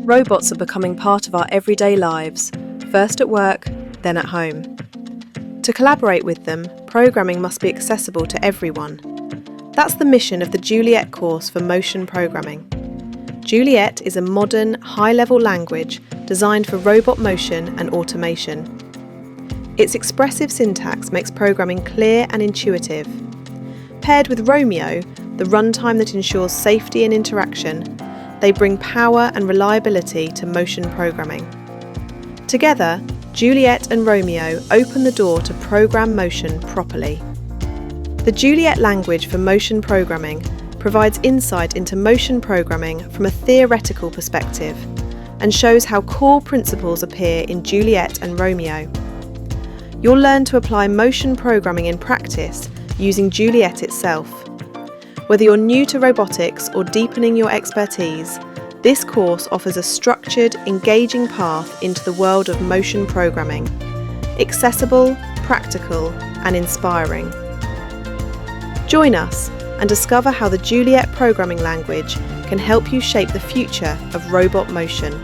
Robots are becoming part of our everyday lives, first at work, then at home. To collaborate with them, programming must be accessible to everyone. That's the mission of the Juliet course for motion programming. Juliet is a modern, high-level language designed for robot motion and automation. Its expressive syntax makes programming clear and intuitive. Paired with Romeo, the runtime that ensures safety and interaction, they bring power and reliability to motion programming. Together, Juliet and Romeo open the door to program motion properly. The Juliet language for motion programming provides insight into motion programming from a theoretical perspective and shows how core principles appear in Juliet and Romeo. You'll learn to apply motion programming in practice using Juliet itself. Whether you're new to robotics or deepening your expertise, this course offers a structured, engaging path into the world of motion programming. Accessible, practical, and inspiring. Join us and discover how the Juliet programming language can help you shape the future of robot motion.